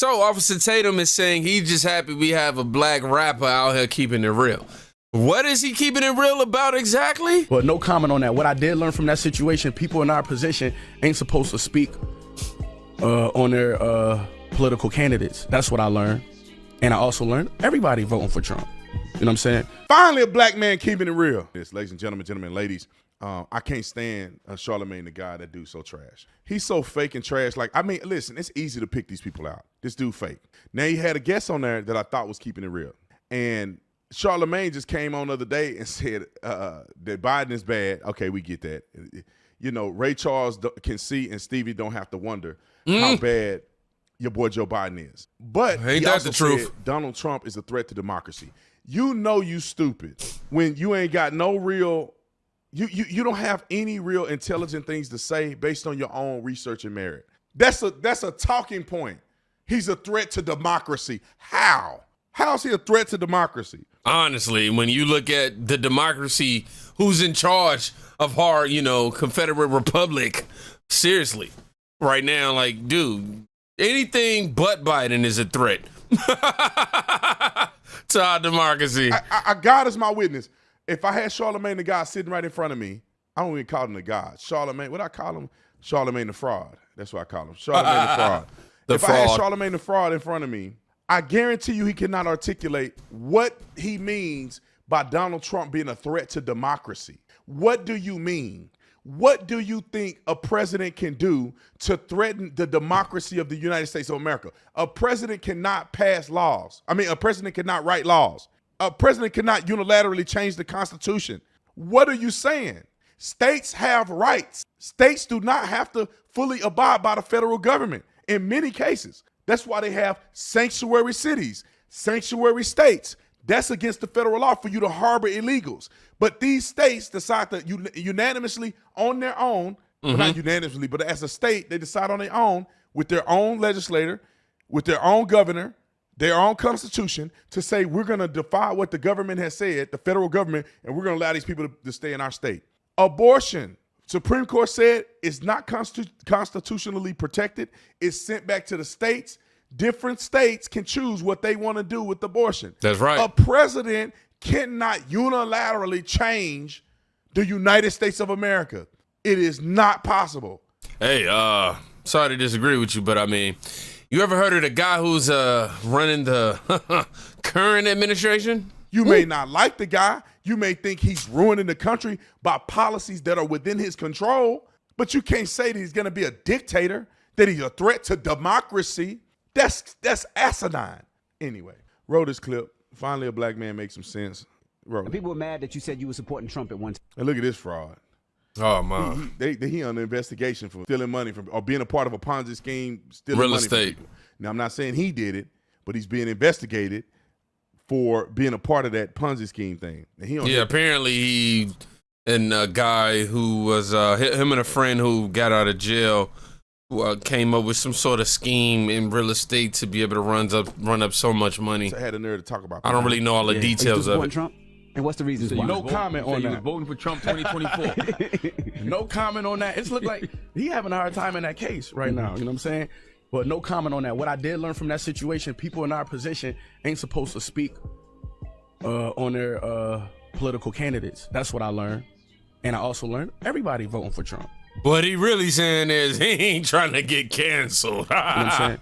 So Officer Tatum is saying he's just happy we have a black rapper out here keeping it real. What is he keeping it real about exactly? But no comment on that. What I did learn from that situation, people in our position ain't supposed to speak on their political candidates. That's what I learned. And I also learned everybody voting for Trump. You know what I'm saying? Finally, a black man keeping it real. Yes, ladies and gentlemen, ladies, I can't stand Charlamagne, the guy that dude so trash. He's so fake and trash. Like, I mean, listen, it's easy to pick these people out. This dude fake. Now, he had a guest on there that I thought was keeping it real. And Charlamagne just came on the other day and said that Biden is bad. Okay, we get that. You know, Ray Charles can see and Stevie don't have to wonder how bad your boy Joe Biden is. But ain't that the truth? Donald Trump is a threat to democracy. You know you stupid when you ain't got no real, you don't have any real intelligent things to say based on your own research and merit. That's a talking point. He's a threat to democracy. How? How is he a threat to democracy? Honestly, when you look at the democracy, who's in charge of our, Confederate Republic, seriously, right now, like, dude, anything but Biden is a threat to our democracy. God is my witness. If I had Charlamagne the God sitting right in front of me, I don't even call him the God. Charlamagne, what I call him? Charlamagne the fraud. That's what I call him. Charlamagne the fraud. If I had Charlamagne the fraud in front of me, I guarantee you he cannot articulate what he means by Donald Trump being a threat to democracy. What do you mean? What do you think a president can do to threaten the democracy of the United States of America? A president cannot pass laws. I mean, a president cannot write laws. A president cannot unilaterally change the Constitution. What are you saying? States have rights. States do not have to fully abide by the federal government in many cases. That's why they have sanctuary cities, sanctuary states. That's against the federal law for you to harbor illegals. But these states decide to unanimously on their own, well, not unanimously, but as a state, they decide on their own with their own legislator, with their own governor, their own constitution to say we're going to defy what the government has said, the federal government, and we're going to allow these people to stay in our state. Abortion. Supreme Court said it's not constitutionally protected. It's sent back to the states. Different states can choose what they want to do with abortion. That's right. A president cannot unilaterally change the United States of America. It is not possible. Hey, sorry to disagree with you, but I mean, you ever heard of the guy who's running the current administration? You may not like the guy. You may think he's ruining the country by policies that are within his control, but you can't say that he's going to be a dictator, that he's a threat to democracy. That's asinine. Anyway, wrote this clip. Finally, a black man makes some sense. People were mad that you said you were supporting Trump at one time. And look at this fraud. Oh, man. He under investigation for stealing money from or being a part of a Ponzi scheme, stealing real money estate. From people. Now, I'm not saying he did it, but he's being investigated for being a part of that Ponzi scheme thing. And apparently he and a guy who was him and a friend who got out of jail who came up with some sort of scheme in real estate to be able to run up so much money. So I had a nerve to talk about. I don't really know all the details of it. Trump? And what's the reason why? No comment on that. He was voting for Trump 2024. No comment on that. It's look like he having a hard time in that case right now. You know what I'm saying? But no comment on that. What I did learn from that situation, people in our position ain't supposed to speak on their political candidates. That's what I learned. And I also learned everybody voting for Trump. What he really saying is he ain't trying to get canceled. You know what I'm saying?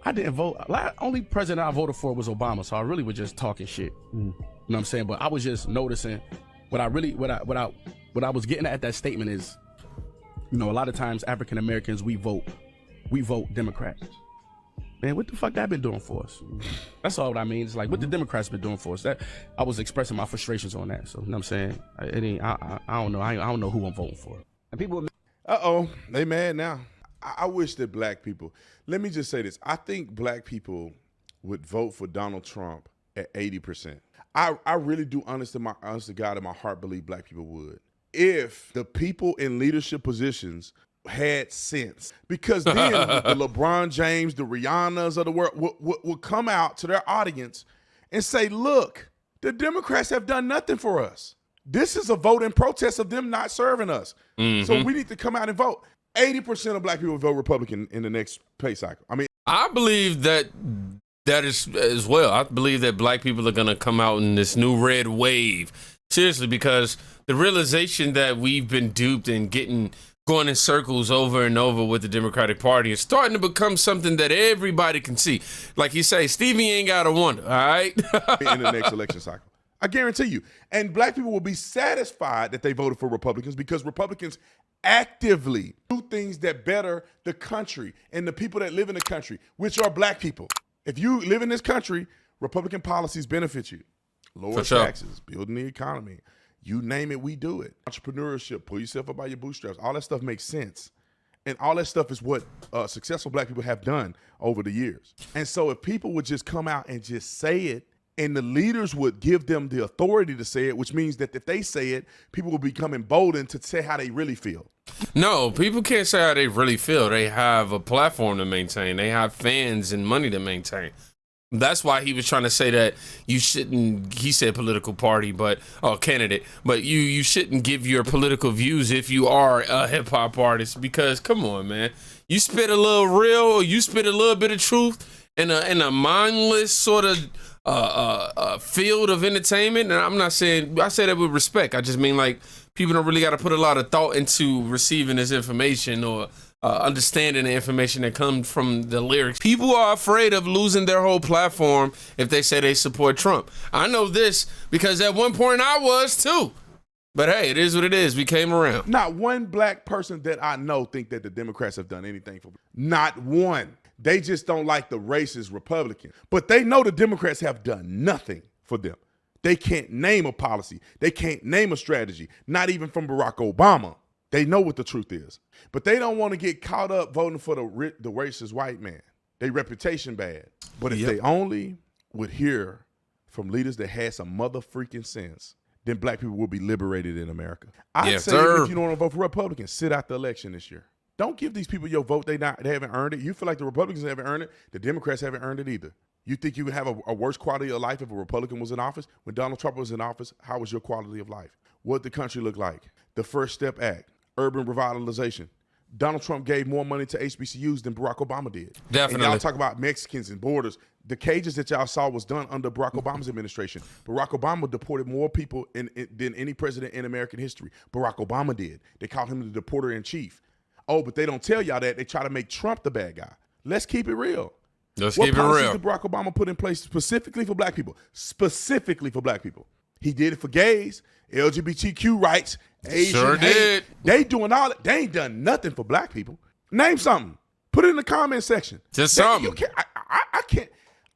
I didn't vote. Only president I voted for was Obama, so I really was just talking shit. You know what I'm saying? But I was just noticing what I was getting at that statement is, a lot of times African Americans we vote Democrats. Man, what the fuck that been doing for us? That's all what I mean. It's like what the Democrats been doing for us. That I was expressing my frustrations on that. So you know what I'm saying? I don't know. I don't know who I'm voting for. And people they mad now. I wish that black people, let me just say this. I think black people would vote for Donald Trump at 80%. I really do, honest to God, in my heart, believe black people would. If the people in leadership positions had sense, because then the LeBron James, the Rihannas of the world would come out to their audience and say, look, the Democrats have done nothing for us. This is a vote in protest of them not serving us. So we need to come out and vote. 80% of black people vote Republican in the next pay cycle. I mean, I believe that is as well. I believe that black people are going to come out in this new red wave. Seriously, because the realization that we've been duped and going in circles over and over with the Democratic Party is starting to become something that everybody can see. Like you say, Stevie ain't got to wonder, all right? In the next election cycle. I guarantee you. And black people will be satisfied that they voted for Republicans because Republicans actively do things that better the country and the people that live in the country, which are black people. If you live in this country, Republican policies benefit you. Lower taxes, building the economy. You name it, we do it. Entrepreneurship, pull yourself up by your bootstraps. All that stuff makes sense. And all that stuff is what successful black people have done over the years. And so if people would just come out and just say it, and the leaders would give them the authority to say it, which means that if they say it, people will become emboldened to say how they really feel. No, people can't say how they really feel. They have a platform to maintain. They have fans and money to maintain. That's why he was trying to say that you shouldn't, he said political party, candidate, but you shouldn't give your political views if you are a hip hop artist, because come on, man, you spit a little real, or you spit a little bit of truth in a mindless sort of field of entertainment. And I'm not saying, I say that with respect. I just mean like people don't really got to put a lot of thought into receiving this information or understanding the information that comes from the lyrics. People are afraid of losing their whole platform if they say they support Trump. I know this because at one point I was too. But hey, it is what it is. We came around. Not one black person that I know think that the Democrats have done anything for. Not one. They just don't like the racist Republican. But they know the Democrats have done nothing for them. They can't name a policy. They can't name a strategy. Not even from Barack Obama. They know what the truth is. But they don't want to get caught up voting for the racist white man. Their reputation bad. But if they only would hear from leaders that had some mother-freaking sense, then black people will be liberated in America. I say if you don't want to vote for Republicans, sit out the election this year. Don't give these people your vote. They haven't earned it. You feel like the Republicans haven't earned it. The Democrats haven't earned it either. You think you would have a worse quality of life if a Republican was in office? When Donald Trump was in office, how was your quality of life? What did the country look like? The First Step Act, urban revitalization. Donald Trump gave more money to HBCUs than Barack Obama did. Definitely. And y'all talk about Mexicans and borders. The cages that y'all saw was done under Barack Obama's administration. Barack Obama deported more people than any president in American history. Barack Obama did. They called him the deporter in chief. Oh, but they don't tell y'all that. They try to make Trump the bad guy. Let's keep it real. Let's keep it real. What policies did Barack Obama put in place specifically for black people? Specifically for black people. He did it for gays, LGBTQ rights, Asian sure hate. did. They doing all that. They ain't done nothing for black people. Name something. Put it in the comment section. Just something. You can't, I can't.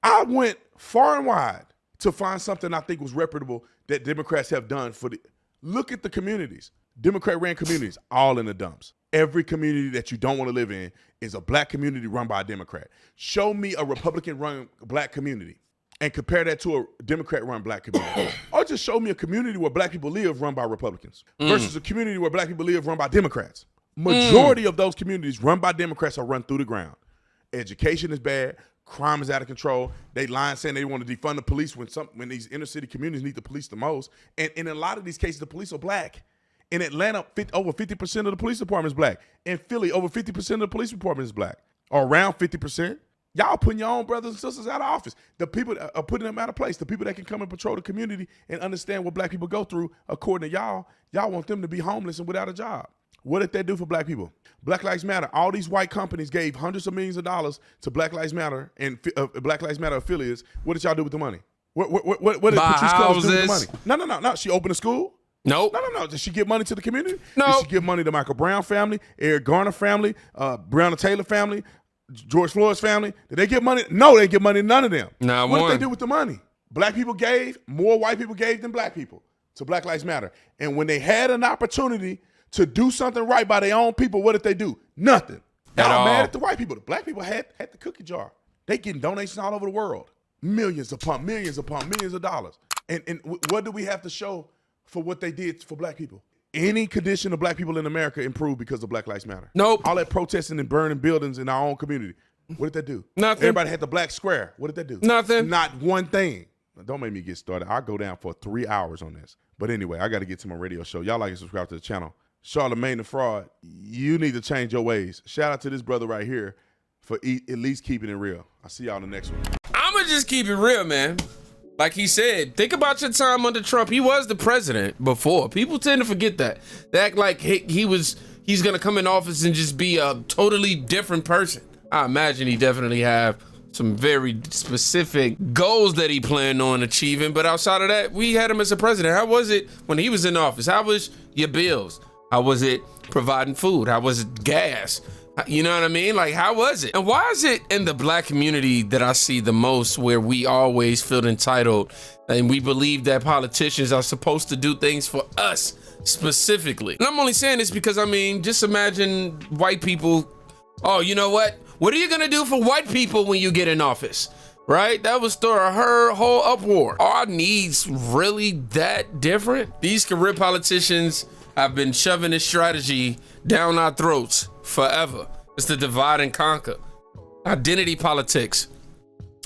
I went far and wide to find something I think was reputable that Democrats have done for the. Look at the communities. Democrat-ran communities, all in the dumps. Every community that you don't want to live in is a black community run by a Democrat. Show me a Republican-run black community and compare that to a Democrat-run black community. Or just show me a community where black people live run by Republicans versus a community where black people live run by Democrats. Majority of those communities run by Democrats are run through the ground. Education is bad. Crime is out of control. They lying saying they want to defund the police when these inner city communities need the police the most. And in a lot of these cases, the police are black. In Atlanta, over 50% of the police department is black. In Philly, over 50% of the police department is black. Or around 50%. Y'all putting your own brothers and sisters out of office. The people are putting them out of place. The people that can come and patrol the community and understand what black people go through, according to y'all want them to be homeless and without a job. What did that do for black people? Black Lives Matter. All these white companies gave hundreds of millions of dollars to Black Lives Matter and Black Lives Matter affiliates. What did y'all do with the money? What did Patrice Cullors do with the money? No. She opened a school? Nope. No. Did she give money to the community? No. Did she give money to Michael Brown family, Eric Garner family, Breonna Taylor family, George Floyd's family? Did they get money? No, they didn't give money to none of them. What did they do with the money? Black people gave, more white people gave than black people to Black Lives Matter. And when they had an opportunity to do something right by their own people, what did they do? Nothing. Y'all mad at the white people. The black people had the cookie jar. They getting donations all over the world. Millions upon millions upon millions of dollars. And what do we have to show for what they did for black people? Any condition of black people in America improved because of Black Lives Matter? Nope. All that protesting and burning buildings in our own community. What did that do? Nothing. Everybody had the black square. What did that do? Nothing. Not one thing. Don't make me get started. I'll go down for 3 hours on this. But anyway, I got to get to my radio show. Y'all like and subscribe to the channel. Charlamagne the Fraud, you need to change your ways. Shout out to this brother right here. for at least keeping it real. I'll see y'all in the next one. I'ma just keep it real, man. Like he said, think about your time under Trump. He was the president before. People tend to forget that. They act like he's gonna come in office and just be a totally different person. I imagine he definitely have some very specific goals that he planned on achieving. But outside of that, we had him as a president. How was it when he was in office? How was your bills? How was it providing food? How was it gas? You know what I mean? Like, how was it? And why is it in the black community that I see the most where we always feel entitled and we believe that politicians are supposed to do things for us specifically? And I'm only saying this because, I mean, just imagine white people. Oh, you know what? What are you gonna do for white people when you get in office? Right? That would start her whole uproar. Are our needs really that different? These career politicians have been shoving this strategy down our throats forever. It's the divide and conquer. Identity politics.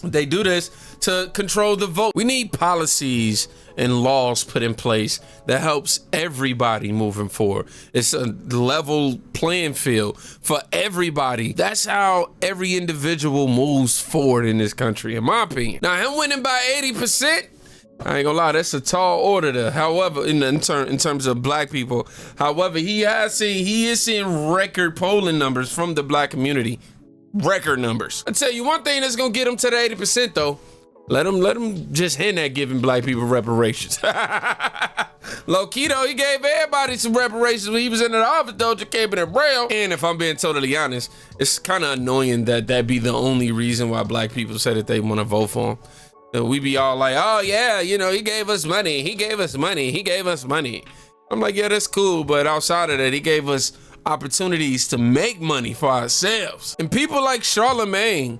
They do this to control the vote. We need policies and laws put in place that helps everybody moving forward. It's a level playing field for everybody. That's how every individual moves forward in this country, in my opinion. Now, him winning by 80%, I ain't gonna lie, that's a tall order there. However, in terms of black people, however, he is seeing record polling numbers from the black community. Record numbers. I tell you one thing that's gonna get him to the 80% though. Let him just hint at giving black people reparations. Low key though, he gave everybody some reparations when he was in the office though, just keeping it real. And if I'm being totally honest, it's kind of annoying that be the only reason why black people say that they want to vote for him. We be all like, oh yeah, you know, he gave us money, he gave us money, he gave us money. I'm like, yeah, that's cool, but outside of that, he gave us opportunities to make money for ourselves. And people like Charlamagne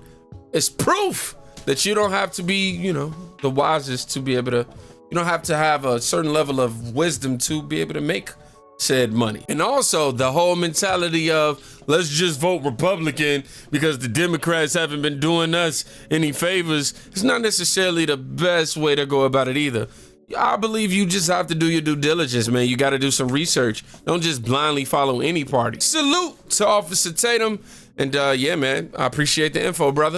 is proof that you don't have to be, you know, the wisest to be able to, you don't have to have a certain level of wisdom to be able to make said money. And also the whole mentality of let's just vote Republican because the Democrats haven't been doing us any favors. It's not necessarily the best way to go about it either. I believe you just have to do your due diligence, man. You got to do some research. Don't just blindly follow any party. Salute to Officer Tatum. And yeah, man, I appreciate the info, brother.